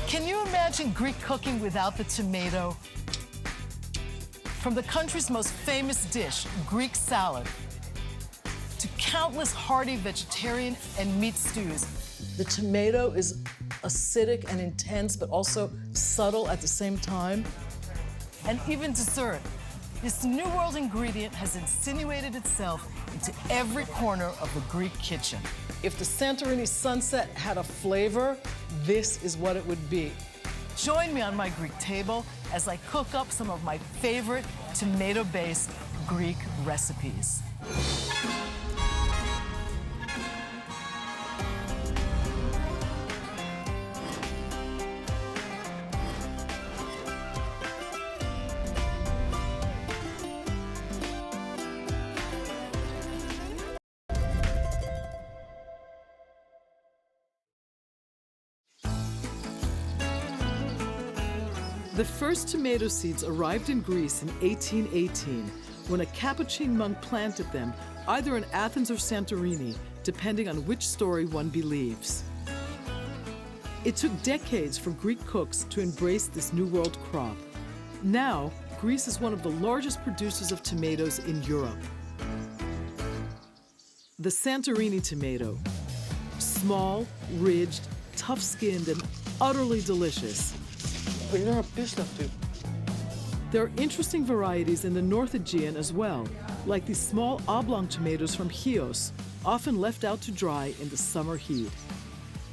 Can you imagine Greek cooking without the tomato? From the country's most famous dish, Greek salad, to countless hearty vegetarian and meat stews, the tomato is acidic and intense, but also subtle at the same time. And even dessert. This New World ingredient has insinuated itself into every corner of the Greek kitchen. If the Santorini sunset had a flavor, this is what it would be. Join me on my Greek table as I cook up some of my favorite tomato-based Greek recipes. The first tomato seeds arrived in Greece in 1818 when a Capuchin monk planted them either in Athens or Santorini, depending on which story one believes. It took decades for Greek cooks to embrace this New World crop. Now, Greece is one of the largest producers of tomatoes in Europe. The Santorini tomato, small, ridged, tough-skinned, and utterly delicious. There are interesting varieties in the North Aegean as well, like these small oblong tomatoes from Chios, often left out to dry in the summer heat.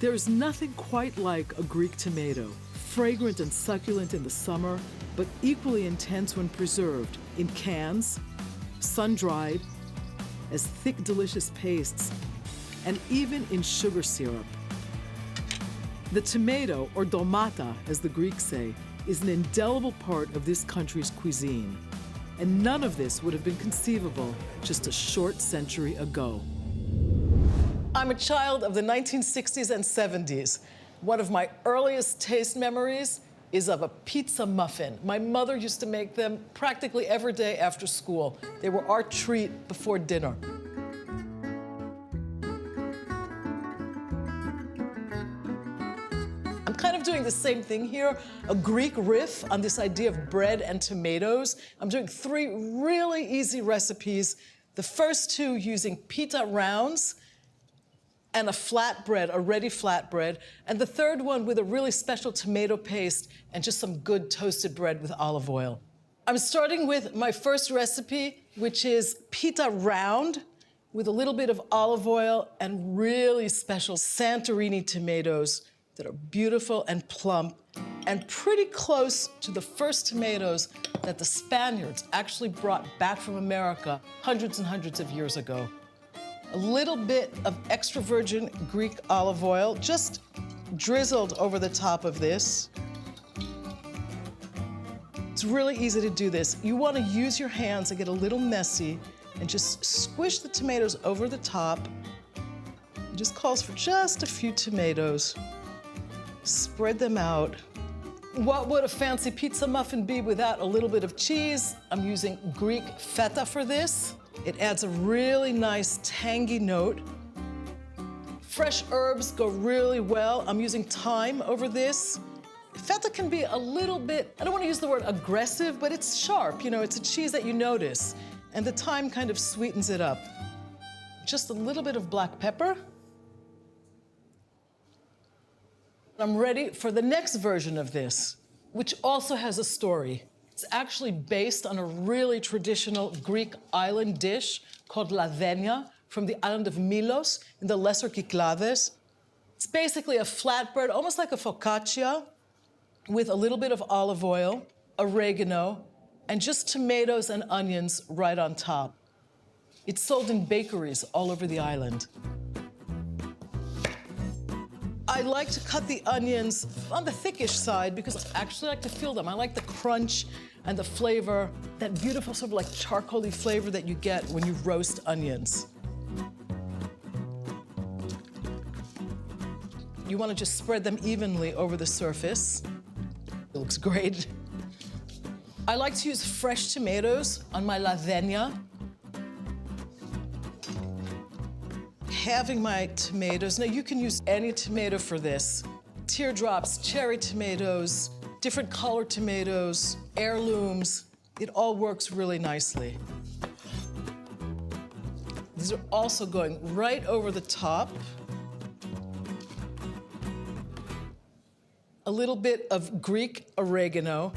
There is nothing quite like a Greek tomato, fragrant and succulent in the summer, but equally intense when preserved in cans, sun-dried, as thick, delicious pastes, and even in sugar syrup. The tomato, or Domata, as the Greeks say, is an indelible part of this country's cuisine. And none of this would have been conceivable just a short century ago. I'm a child of the 1960s and 70s. One of my earliest taste memories is of a pizza muffin. My mother used to make them practically every day after school. They were our treat before dinner. I'm kind of doing the same thing here, a Greek riff on this idea of bread and tomatoes. I'm doing 3 really easy recipes. The first 2 using pita rounds and a flatbread, a ready flatbread, and the third one with a really special tomato paste and just some good toasted bread with olive oil. I'm starting with my first recipe, which is pita round with a little bit of olive oil and really special Santorini tomatoes that are beautiful and plump and pretty close to the first tomatoes that the Spaniards actually brought back from America hundreds and hundreds of years ago. A little bit of extra virgin Greek olive oil just drizzled over the top of this. It's really easy to do this. You want to use your hands and get a little messy and just squish the tomatoes over the top. It just calls for just a few tomatoes. Spread them out. What would a fancy pizza muffin be without a little bit of cheese? I'm using Greek feta for this. It adds a really nice tangy note. Fresh herbs go really well. I'm using thyme over this. Feta can be a little bit, I don't want to use the word aggressive, but it's sharp. You know, it's a cheese that you notice. And the thyme kind of sweetens it up. Just a little bit of black pepper. I'm ready for the next version of this, which also has a story. It's actually based on a really traditional Greek island dish called lavenia from the island of Milos in the Lesser Kyklades. It's basically a flatbread, almost like a focaccia, with a little bit of olive oil, oregano, and just tomatoes and onions right on top. It's sold in bakeries all over the island. I like to cut the onions on the thickish side because I actually like to feel them. I like the crunch and the flavor, that beautiful sort of like charcoaly flavor that you get when you roast onions. You want to just spread them evenly over the surface. It looks great. I like to use fresh tomatoes on my lavenia. Having my tomatoes, now you can use any tomato for this. Teardrops, cherry tomatoes, different colored tomatoes, heirlooms. It all works really nicely. These are also going right over the top. A little bit of Greek oregano.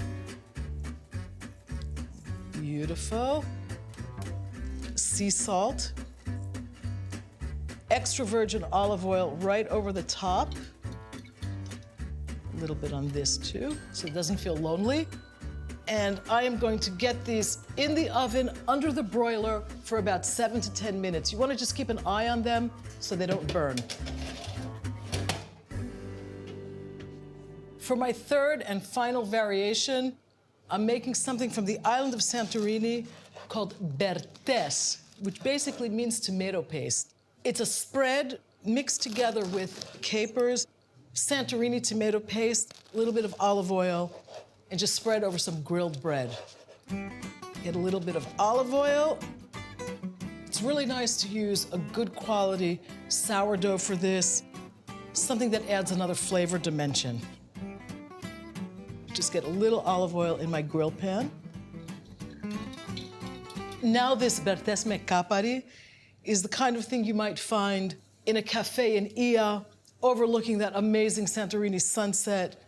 Beautiful. Sea salt. Extra virgin olive oil right over the top. A little bit on this too, so it doesn't feel lonely. And I am going to get these in the oven under the broiler for about 7 to 10 minutes. You want to just keep an eye on them so they don't burn. For my third and final variation, I'm making something from the island of Santorini called bertes, which basically means tomato paste. It's a spread mixed together with capers, Santorini tomato paste, a little bit of olive oil, and just spread over some grilled bread. Get a little bit of olive oil. It's really nice to use a good quality sourdough for this, something that adds another flavor dimension. Just get a little olive oil in my grill pan. Now this bertes me kapari is the kind of thing you might find in a cafe in Ia, overlooking that amazing Santorini sunset,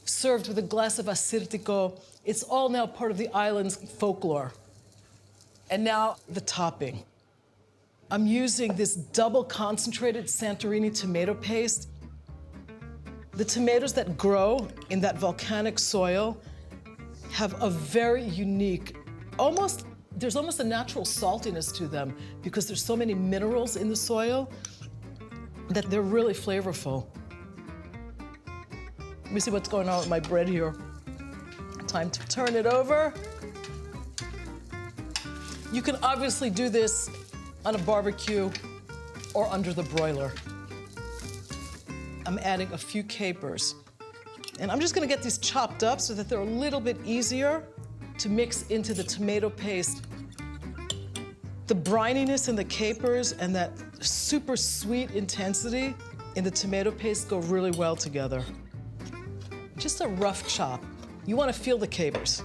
served with a glass of assyrtiko. It's all now part of the island's folklore. And now the topping. I'm using this double concentrated Santorini tomato paste. The tomatoes that grow in that volcanic soil have a very unique, there's almost a natural saltiness to them because there's so many minerals in the soil that they're really flavorful. Let me see what's going on with my bread here. Time to turn it over. You can obviously do this on a barbecue or under the broiler. I'm adding a few capers. And I'm just gonna get these chopped up so that they're a little bit easier to mix into the tomato paste. The brininess in the capers and that super sweet intensity in the tomato paste go really well together. Just a rough chop. You wanna feel the capers.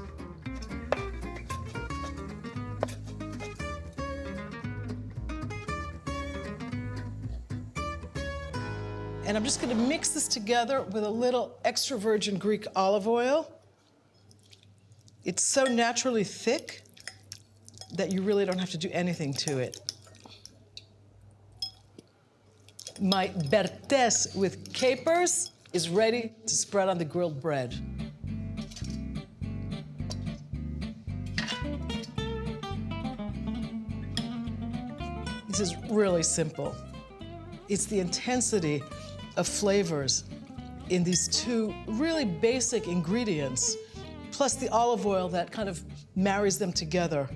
And I'm just gonna mix this together with a little extra virgin Greek olive oil. It's so naturally thick that you really don't have to do anything to it. My bertes with capers is ready to spread on the grilled bread. This is really simple. It's the intensity of flavors in these two really basic ingredients, plus the olive oil that kind of marries them together.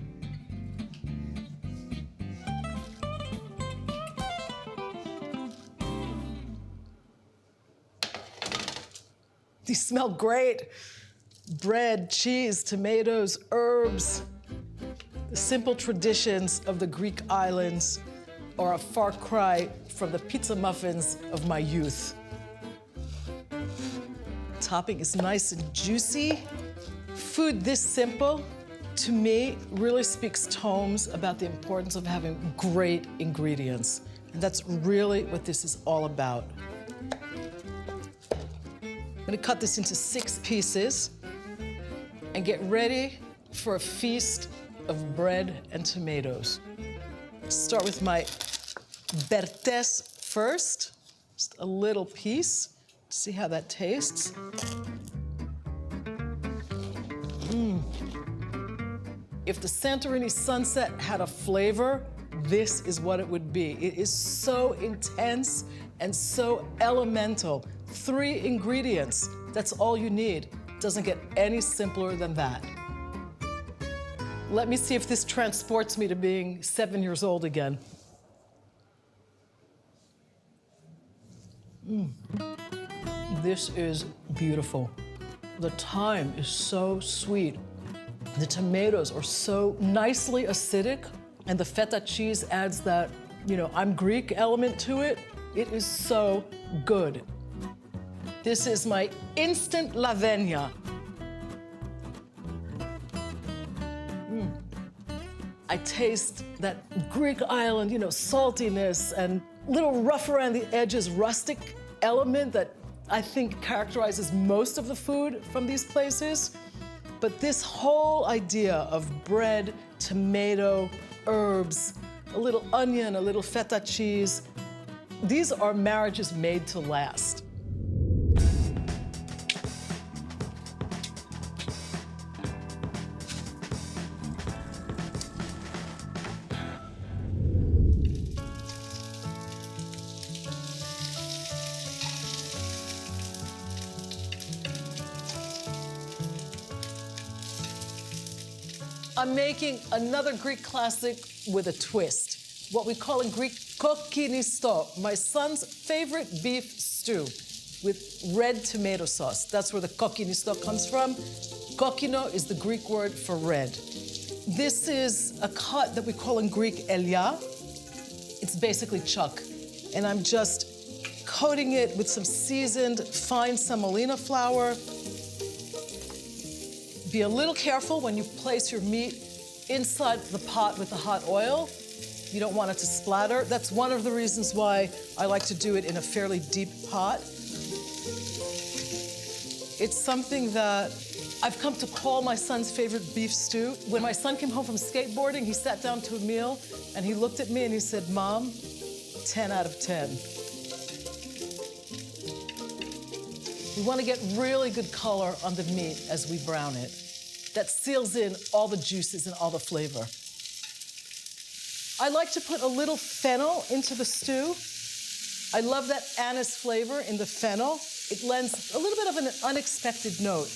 These smell great. Bread, cheese, tomatoes, herbs. The simple traditions of the Greek islands are a far cry from the pizza muffins of my youth. Topping is nice and juicy. Food this simple, to me, really speaks tomes about the importance of having great ingredients. And that's really what this is all about. I'm gonna cut this into 6 pieces and get ready for a feast of bread and tomatoes. Start with my bertes first, just a little piece. See how that tastes. If the Santorini sunset had a flavor, this is what it would be. It is so intense and so elemental. 3 ingredients, that's all you need. Doesn't get any simpler than that. Let me see if this transports me to being 7 years old again. This is beautiful. The thyme is so sweet. The tomatoes are so nicely acidic, and the feta cheese adds that, I'm Greek element to it. It is so good. This is my instant lavagna. I taste that Greek island, saltiness and little rough around the edges, rustic element that I think characterizes most of the food from these places. But this whole idea of bread, tomato, herbs, a little onion, a little feta cheese, these are marriages made to last. I'm making another Greek classic with a twist, what we call in Greek kokinisto, my son's favorite beef stew with red tomato sauce. That's where the kokinisto comes from. Kokino is the Greek word for red. This is a cut that we call in Greek elia. It's basically chuck. And I'm just coating it with some seasoned fine semolina flour. Be a little careful when you place your meat inside the pot with the hot oil. You don't want it to splatter. That's one of the reasons why I like to do it in a fairly deep pot. It's something that I've come to call my son's favorite beef stew. When my son came home from skateboarding, he sat down to a meal and he looked at me and he said, "Mom, 10 out of 10. We want to get really good color on the meat as we brown it. That seals in all the juices and all the flavor. I like to put a little fennel into the stew. I love that anise flavor in the fennel. It lends a little bit of an unexpected note.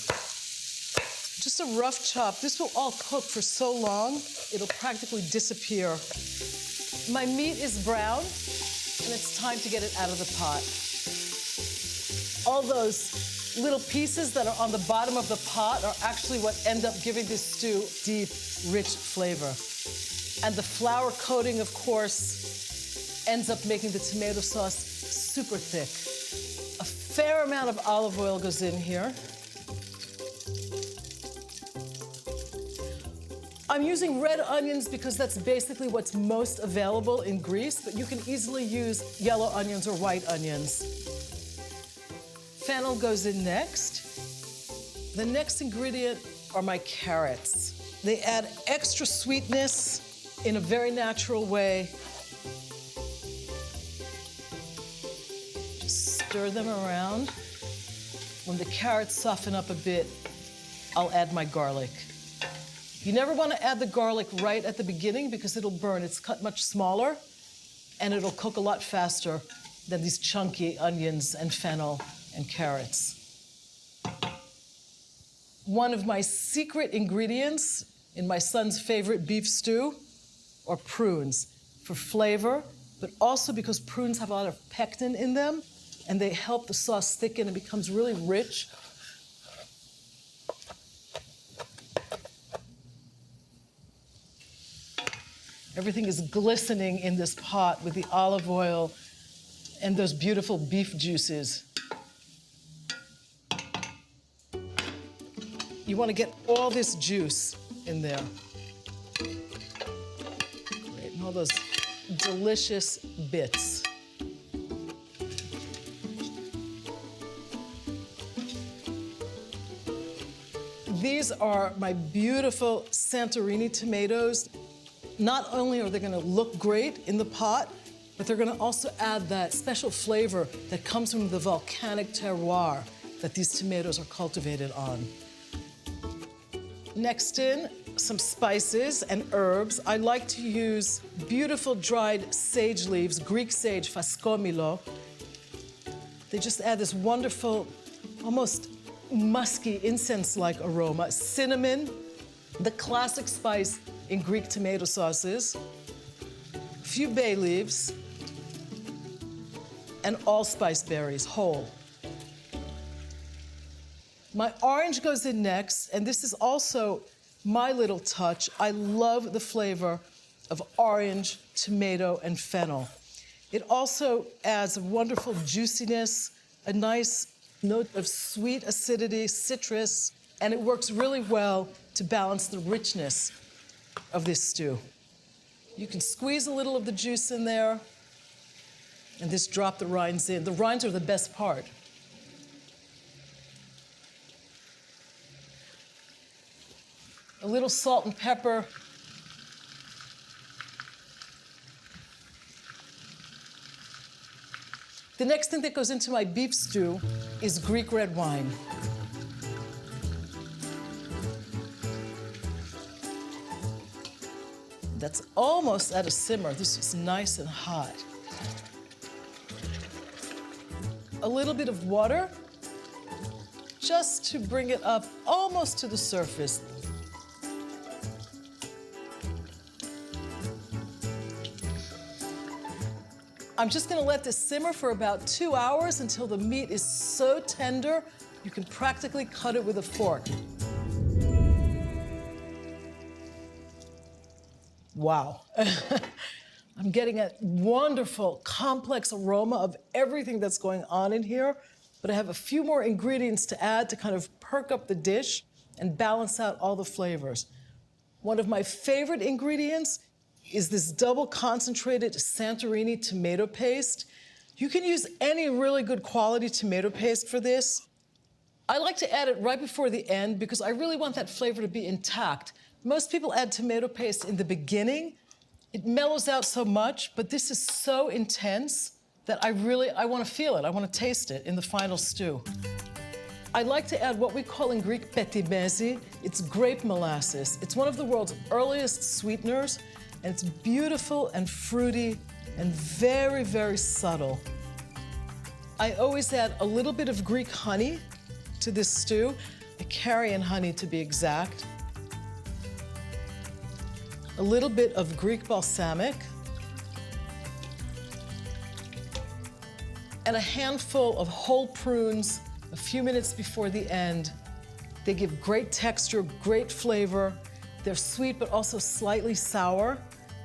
Just a rough chop. This will all cook for so long, it'll practically disappear. My meat is brown, and it's time to get it out of the pot. All those little pieces that are on the bottom of the pot are actually what end up giving this stew deep, rich flavor. And the flour coating, of course, ends up making the tomato sauce super thick. A fair amount of olive oil goes in here. I'm using red onions because that's basically what's most available in Greece, but you can easily use yellow onions or white onions. Fennel goes in next. The next ingredient are my carrots. They add extra sweetness in a very natural way. Just stir them around. When the carrots soften up a bit, I'll add my garlic. You never want to add the garlic right at the beginning because it'll burn. It's cut much smaller, and it'll cook a lot faster than these chunky onions and fennel and carrots. One of my secret ingredients in my son's favorite beef stew are prunes for flavor, but also because prunes have a lot of pectin in them, and they help the sauce thicken and becomes really rich. Everything is glistening in this pot with the olive oil and those beautiful beef juices. You want to get all this juice in there. Great, and all those delicious bits. These are my beautiful Santorini tomatoes. Not only are they going to look great in the pot, but they're going to also add that special flavor that comes from the volcanic terroir that these tomatoes are cultivated on. Next in, some spices and herbs. I like to use beautiful dried sage leaves, Greek sage, faskomilo. They just add this wonderful, almost musky, incense-like aroma. Cinnamon, the classic spice in Greek tomato sauces, a few bay leaves, and allspice berries, whole. My orange goes in next, and this is also my little touch. I love the flavor of orange, tomato, and fennel. It also adds a wonderful juiciness, a nice Note of sweet acidity, citrus, and it works really well to balance the richness of this stew. You can squeeze a little of the juice in there and just drop the rinds in. The rinds are the best part. A little salt and pepper. The next thing that goes into my beef stew is Greek red wine. That's almost at a simmer. This is nice and hot. A little bit of water, just to bring it up almost to the surface. I'm just gonna let this simmer for about 2 hours until the meat is so tender, you can practically cut it with a fork. Wow. I'm getting a wonderful, complex aroma of everything that's going on in here, but I have a few more ingredients to add to kind of perk up the dish and balance out all the flavors. One of my favorite ingredients is this double concentrated Santorini tomato paste. You can use any really good quality tomato paste for this. I like to add it right before the end because I really want that flavor to be intact. Most people add tomato paste in the beginning. It mellows out so much, but this is so intense that I want to feel it. I want to taste it in the final stew. I like to add what we call in Greek petimezi. It's grape molasses. It's one of the world's earliest sweeteners, and it's beautiful and fruity and very, very subtle. I always add a little bit of Greek honey to this stew, Icarian honey to be exact. A little bit of Greek balsamic, and a handful of whole prunes a few minutes before the end. They give great texture, great flavor. They're sweet but also slightly sour,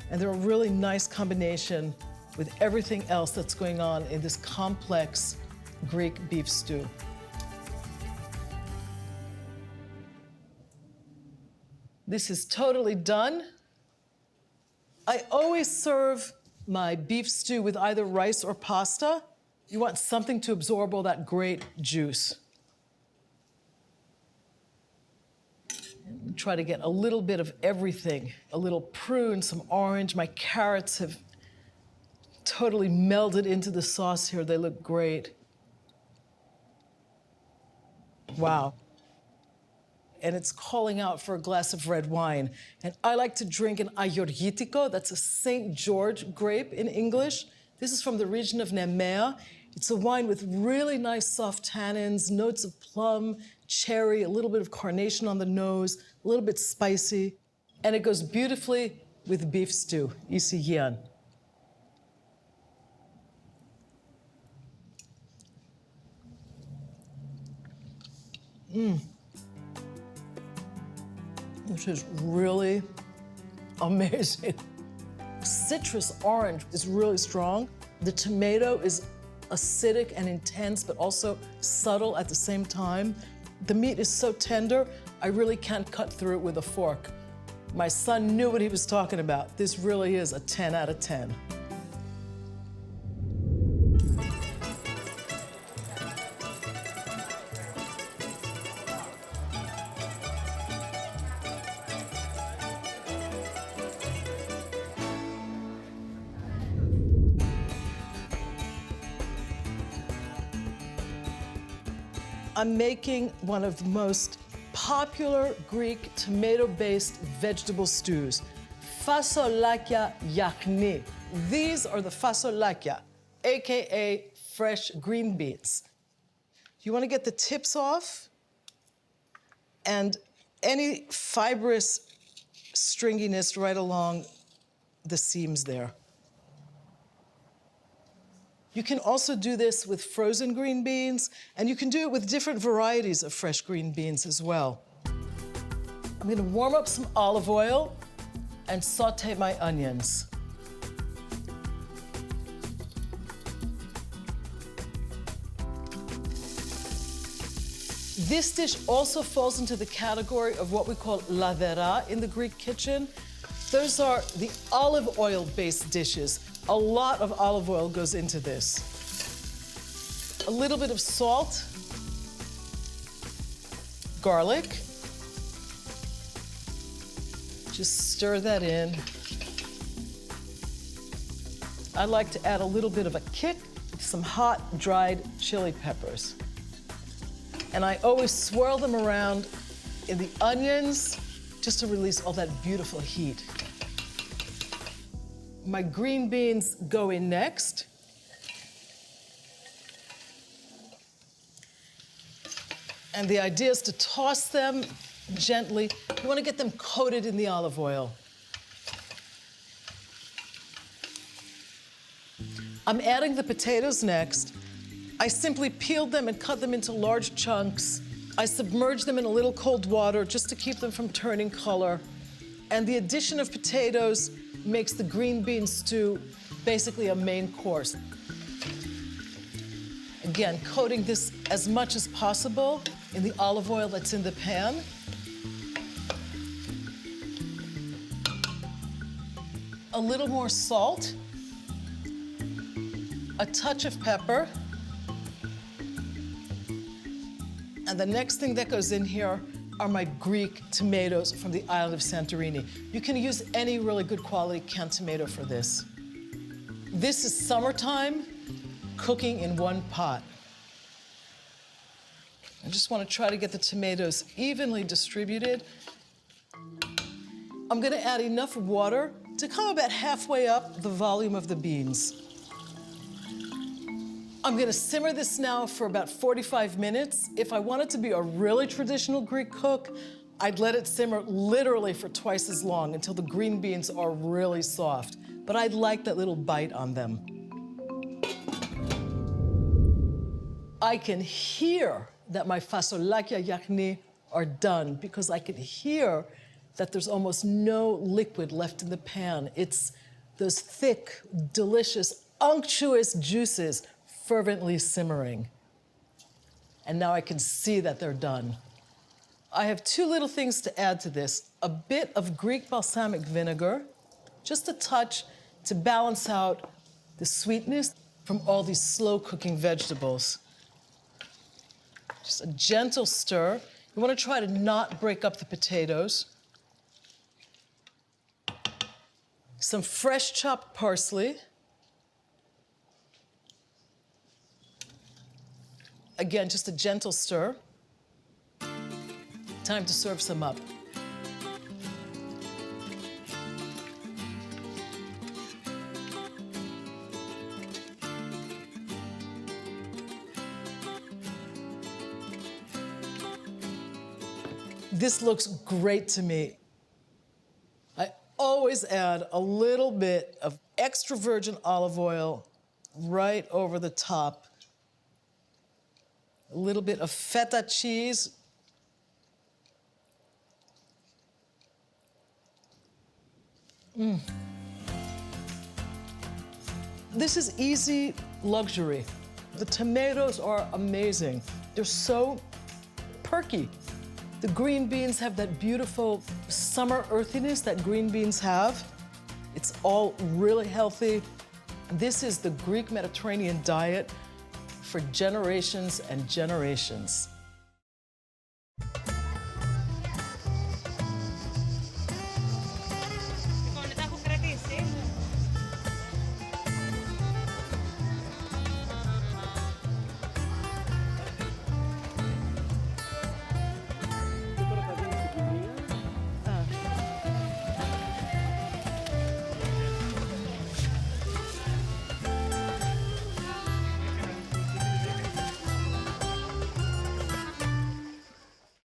and they're a really nice combination with everything else that's going on in this complex Greek beef stew. This is totally done. I always serve my beef stew with either rice or pasta. You want something to absorb all that great juice. And try to get a little bit of everything. A little prune, some orange. My carrots have totally melded into the sauce here. They look great. Wow. And it's calling out for a glass of red wine. And I like to drink an Agorgitiko. That's a St. George grape in English. This is from the region of Nemea. It's a wine with really nice soft tannins, notes of plum, cherry, a little bit of carnation on the nose, a little bit spicy. And it goes beautifully with beef stew, isigian. Which is really amazing. Citrus orange is really strong. The tomato is acidic and intense, but also subtle at the same time. The meat is so tender, I really can't cut through it with a fork. My son knew what he was talking about. This really is a 10 out of 10. I'm making one of the most popular Greek tomato-based vegetable stews, fasolakia yakni. These are the fasolakia, AKA fresh green beans. You want to get the tips off and any fibrous stringiness right along the seams there. You can also do this with frozen green beans, and you can do it with different varieties of fresh green beans as well. I'm gonna warm up some olive oil and saute my onions. This dish also falls into the category of what we call lavera in the Greek kitchen. Those are the olive oil-based dishes. A lot of olive oil goes into this. A little bit of salt, garlic. Just stir that in. I like to add a little bit of a kick with some hot, dried chili peppers. And I always swirl them around in the onions just to release all that beautiful heat. My green beans go in next. And the idea is to toss them gently. You want to get them coated in the olive oil. I'm adding the potatoes next. I simply peeled them and cut them into large chunks. I submerged them in a little cold water just to keep them from turning color. And the addition of potatoes makes the green bean stew basically a main course. Again, coating this as much as possible in the olive oil that's in the pan. A little more salt, a touch of pepper. And the next thing that goes in here are my Greek tomatoes from the island of Santorini. You can use any really good quality canned tomato for this. This is summertime cooking in one pot. I just want to try to get the tomatoes evenly distributed. I'm going to add enough water to come about halfway up the volume of the beans. I'm going to simmer this now for about 45 minutes. If I want it to be a really traditional Greek cook, I'd let it simmer literally for twice as long until the green beans are really soft. But I'd like that little bite on them. I can hear that my fasolakya yakni are done because I can hear that there's almost no liquid left in the pan. It's those thick, delicious, unctuous juices fervently simmering. And now I can see that they're done. I have two little things to add to this. A bit of Greek balsamic vinegar, just a touch to balance out the sweetness from all these slow cooking vegetables. Just a gentle stir. You want to try to not break up the potatoes. Some fresh chopped parsley. Again, just a gentle stir. Time to serve some up. This looks great to me. I always add a little bit of extra virgin olive oil right over the top. A little bit of feta cheese. This is easy luxury. The tomatoes are amazing. They're so perky. The green beans have that beautiful summer earthiness that green beans have. It's all really healthy. This is the Greek Mediterranean diet for generations and generations.